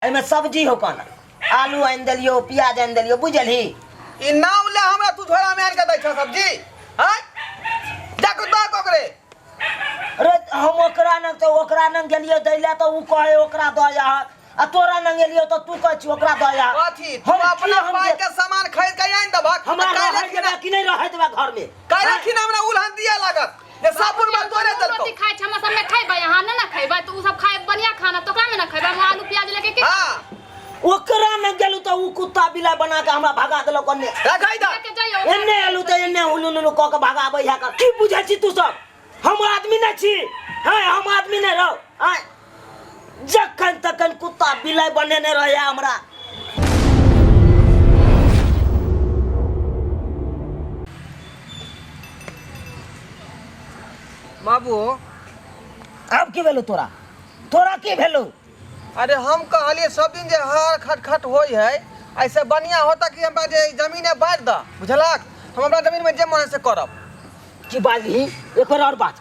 एमे सब्जी हो कौन आलू आन दिलियो प्याज आन दिलियो बुझलही ई नाम ले हमरा तू झोरा में आन के दै छ सब्जी हां जाको दा कोकरे अरे हम ओकरा न तो ओकरा न गेलियो दैला तो उ कहे ओकरा द जा आ तोरा न गेलियो तो तू कह छी ओकरा द जा कथी हम अपना पाई के सामान खरीद के आइन दबा हमरा रह देबा कि नहीं रह देबा घर में काई रखी ना हमरा उल्हन दिया लागत ये साबुन में तोरे दल को रोटी खाइ छ हम सब में खाइबा यहां ना खाइबा तू सब खाए बढ़िया खाना तो का में ना खाइबा हम आलू प्याज लेके के हां ओकरा न गेलु तो उ कुत्ता बिलाई बना के हमरा भगा देलो कन्ने रखाई दा एन्ने आलू तो एन्ने हुलुलु क के भगाबै है का की बुझै छी तू सब हम आदमी न छी हां हम आदमी न रहो हां जखन तखन कुत्ता बिलाई बनेने रहे हमरा बाबू अब की भेलो तोरा की भेलो अरे हम कहलिए सब दिन जे हर खटखट होई है ऐसे बढ़िया होता कि हमरा जे जमीन है बांट द बुझलक हम हमरा जमीन में जे मन से करब की बाजही एक और बात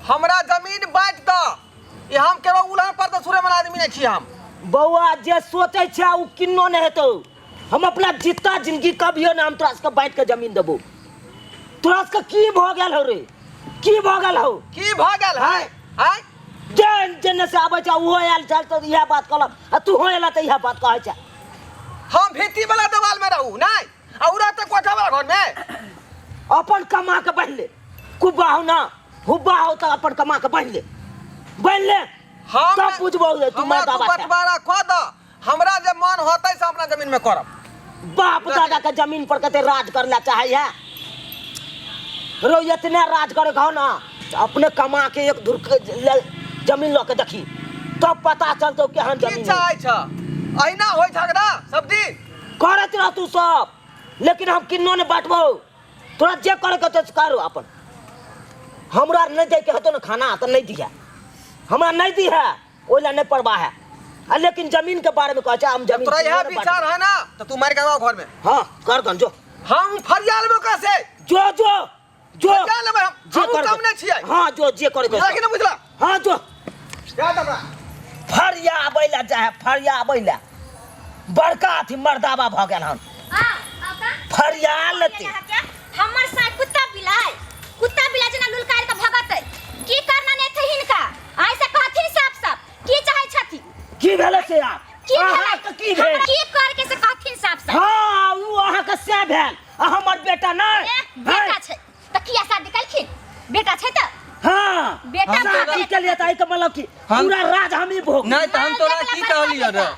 हमरा जमीन बांट द ये हम केरो उलहन पर तो सुरे मन आदमी नहीं छी हम बौआ जे सोचै छै उ किन्नो नहीं हेतौ हम अपना जितना जिंदगी कभियो ना हम तोरा से बांट के जमीन देबो तोरा से की भ गेल हो रे की भ गेल हो की भ गेल है हैं जन से आबै छ वो आयल चल तो यह बात कहलक आ तू हो एला त यह बात कहै छ हम भित्ती वाला दीवार में रहू नहीं औरा त कोठा वाला घर में अपन कमा के बढ़ ले कुबा हो ना हुब्बा हो त अपन कमा के बढ़ ले हम सब बुझबो तू मैं तू बटवारा ख द हमरा जे मन होतै से अपना जमीन में करब बाप दादा के जमीन पर कते राज करला चाहे है रो इतना राज करे हो ना अपने कमा के एक धुर जमीन लो के देखी तब पता चलतो केहन की जमीन चाहै छ अहिना होय झगड़ा सब दिन करत रह तू सब लेकिन हम किन्नो ने बांटबो तोरा जे करे के तो करो अपन हमरा नहीं दे के हतो ना खाना त नहीं दिया हमरा नहीं दी है ओला नहीं पड़वा है लेकिन जमीन के बारे में कह हम जमीन तोरा यह विचार है ना तो तू मार के आओ घर में हां कर गन जो हम फरियाल में कैसे जो फरियाल में हम कम नहीं छियै हां जो जे करे के लेकिन बुझला हां जो क्या दबा फरिया आबैला चाहे फरिया आबैला बड़का अथी मर्दाबा भ गेल हन फरिया लते हमर साथ कुत्ता बिलाई जना लुलकार के भगत की करना ने थे हिनका ऐसे कहथिन साफ की चाहे छथि की भेले से आप की भेले तो की भेल की कर के से कहथिन साफ हां उ अहा के से भेल हमर बेटा नहीं बेटा छै त किया शादी कलखिन बेटा छै त हां बेटा शादी के लिए ताई के मतलब की पूरा राज हम ही भोग नहीं त हम तोरा की कहलिय रे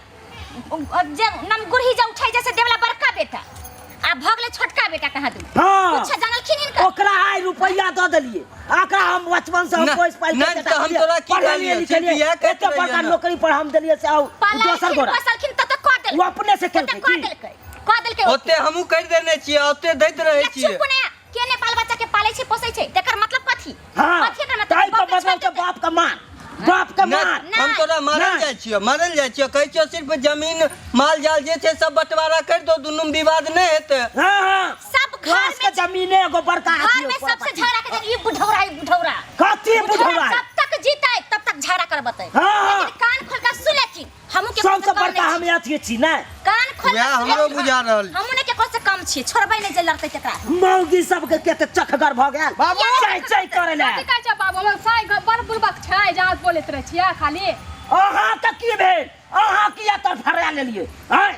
जे नम गुरही जे उठै जैसे देवला बड़का बेटा आ भगले छोटका बेटा कहा दू हां कुछ जानलखिन इनका ओकरा आइ रुपया द देलिए आका हम बचपन से हम पोस पाल नहीं तो हम तोरा की कहलिए लिखलिए एते बड़का नौकरी पर हम देलिए से दोसर गोरा पसलखिन त क देल वो अपने से क देलकै ओते हमहु कर देने छियै ओते दैत रहै छियै चुप ने केने बाल बच्चा के पाले छै पोसै छै तेकर मतलब कथी हां कथी के ताई को मतलब के बाप का मार हम तोरा मारल जाय छियै कहै छियै सिर्फ जमीन माल जाल जे छै सब बंटवारा कर दो दुनू विवाद नहीं हेतै हां सब घर के जमीने एगो बड़का घर में सबसे झगड़ा के ये बुढ़ौरा कथी बुढ़ौरा तब तक जीतै तब तक झगड़ा करबतै हां लेकिन कान खोल के सुन लेथिन हमहु के सबसे बड़का हम अथी छी नै कान खोल या हमरो बुझा रहल हमहु ने के कोसे कम छी छोड़बै नै जे लड़तै तकरा मौगी सब के केते चखगर भ गेल बाबू चाय करे ले कथि कहै छ बाबू हम साइ बड़ बुलबक छै जहां बोलैत रहै छियै खाली अहाँ त की भेल अहाँ किया तर फरा लेलिए हैं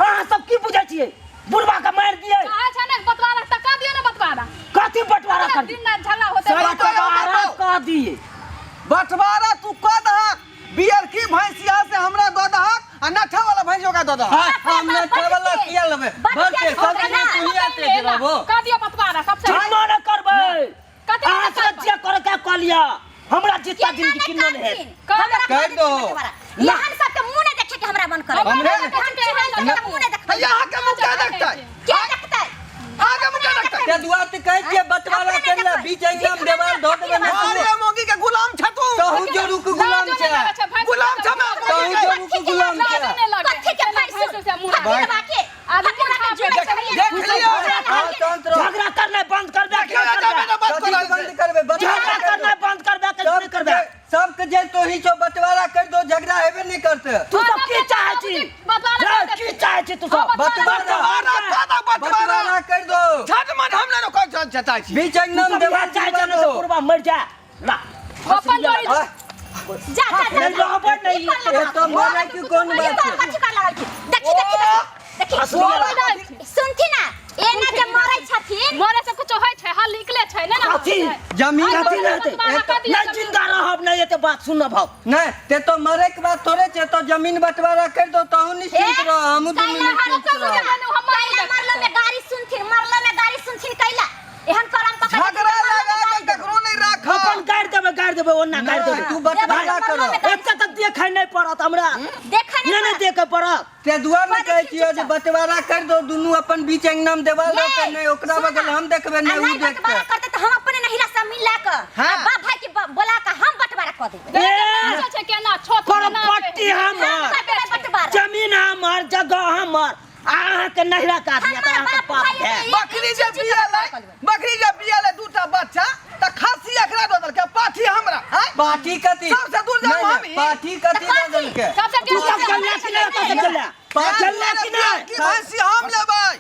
अहाँ सब की बुझै छियै बुढ़वा के मार दिए कहा छ ने बतवारा त का दियो ना बतवारा कथी बंटवारा कर दिन रात झगड़ा होते बंटवारा कर दिए बंटवारा तू क दहक बियर की भैंसिया से हमरा द दहक आ नठा वाला भैंसियो का द दहक हम नठा वाला किया लेबे भर के सब दिन तू ही आते जराबो का दियो बतवारा सबसे किन्नो न करबै कथि अहाँ सब जे करे के क लिया हमरा जितना जिंदगी किन्नो न है कर दो यहां सब के मुंह ने देखे के हमरा मन करे हमरे मुंह ने देखे यहाँ के मुंह क्या देखता है क्या देखतै आगे मुंह क्या देखता है ते दुआ ते कह के बतवारा कर ले बीच एकदम देवाल धो देबे ना अरे मोगी के गुलाम छ तू कहू जरू के गुलाम छै गुलाम छ मैं कहू जरू के गुलाम छै कथि के पैसे से मुंह दबा के आदमी के देख लियो हां तंत्र झगड़ा करना बंद कर दे बंद करबे झगड़ा करना बंद कर दे के नहीं करबे सब के जे तोही जो बंटवारा कर दो झगड़ा हेबे नहीं करते तू सब की चाहे छी की चाहे छी तू सब बंटवारा कर दो छठ मन हम ना कोन चाहता छी बीच एकदम देवाल चाहे दिलवा छी दो पूर्वा मर जा ला अपन जोड़ी जा जा जा नहीं रहबो नहीं ये तो मरे की कौन बात है कथि कर लागल छी देखी सुनथि ना ए ना जे मरै छथिन मोरे से कुछ होय छै हल निकले छै ना कथी जमीन कथी रहते नहीं जिंदा रहब नहीं एते बात सुन भाव नहीं ते तो मरे के बाद थोड़े छे तो जमीन बंटवारा कर दो तो हम निश्चित रहो हम दुनू निश्चित रहो मरलो में गाड़ी सुनथिन कैला एहन करम पकड़ झगड़ा लगा के ककरो नहीं राख अपन गाड़ देबे ओना गाड़ देबे तू बंटवारा करो एक तक देखाई नहीं पड़त हमरा देखा नहीं देखे पड़त ते दुआ में कहै छियो जे बंटवारा कर दो दुनू अपन बीच एकदम देवाल दो ते नहीं ओकरा बगल हम देखबे नहीं उ देखते बंटवारा करते तो हम अपने नहीं हिस्सा मिला के बाप भाई के बोला के हम बंटवारा कर देबे ए छै केना छोट प्रॉपर्टी हमर जमीन हमर जगह हमर अहाँ के नहिरा का दिया त अहाँ के पाप है बकरी जे बियाले दूटा बच्चा त खासी एकरा दो दल के पाठी हमरा हैं पाठी कथी सबसे दूर जाओ नहीं, हमी पाठी कथी दे देल के तू सब गल्ला कि नहीं कसे गल्ला गल्ला कि नहीं की भैंसी हम लेबै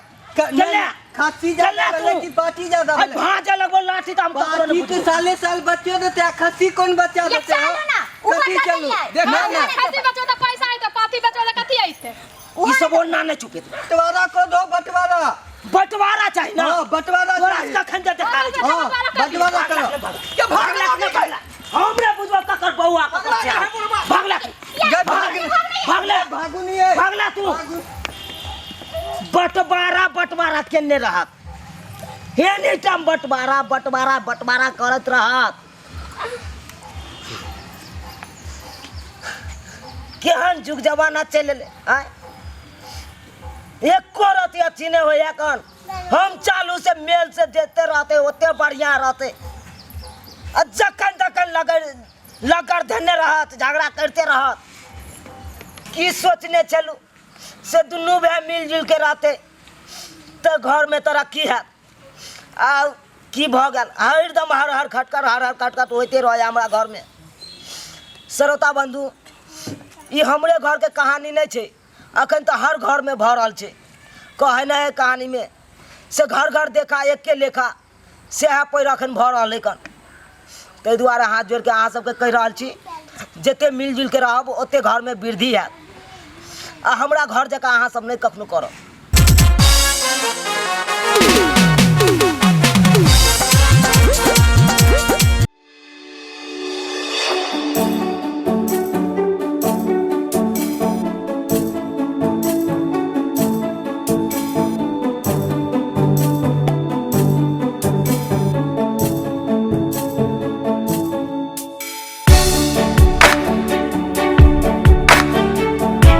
नहीं, खासी ज्यादा चले बोले तू। कि पाठी ज्यादा अब बोले भाजा लगो लाठी तो हम ककरो पाठी नहीं के पूछो साले साल बच्चे देते हैं खस्सी कौन बच्चा ये देते हो चलो ना, ऊपर कथी का चलू नहीं है। देख ना ना खाती बचो तो पैसा है तो पाती बचो तो कथि आइते ई सब ओना नहीं चुके बंटवारा को दो बंटवारा बंटवारा चाहिए ना हाँ बंटवारा तोरा चाहिए। का खंजर देखा छै हाँ बंटवारा करो के भागला के भागला हमरे बुझवा ककर बौआ का भागला भागला भागू नहीं है भागला तू बंटवारा केने रहत एनी टाइम बंटवारा करत रहत केहन जुग जमाना चले आय एको रति अच्छी नहीं होया कन हम चालू से मेल से देते रहते ओते बढ़िया रहते जखन तखन लगड़ धने रहत झगड़ा करते रहत की सोचने चलू से दुनू भाई मिलजुल के रहते तो घर में तरक्की है आ की भ गेल हरदम हर खटखट होते रहे हमरा घर में श्रोता बंधु ई हमरे घर के कहानी नहीं छे अखन तो हर घर में भ रहल छे कहे ना है कहानी में से घर घर देखा एक के लेखा से पैर अखन भ रहल कन ताहि दुआरे हाथ जोड़ के अहाँ सबके कहि रहल छी जते मिलजुल के रहब ओते घर में वृद्धि है आ हमरा घर जकाँ अहाँ सब नहीं कखनो करब